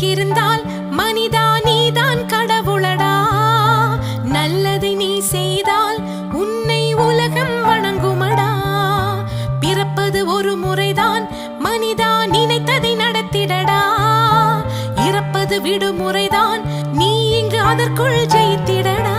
இருந்தால் மனிதா நீதான் கடவுளடா. நல்லதை நீ செய்தால் உன்னை உலகம் வணங்குமடா. பிறப்பது ஒரு முறைதான் மனிதா, நினைத்ததை நடத்திடடா. இறப்பது விடுமுறைதான், நீ இங்கு அதற்குள் ஜெயித்திடடா.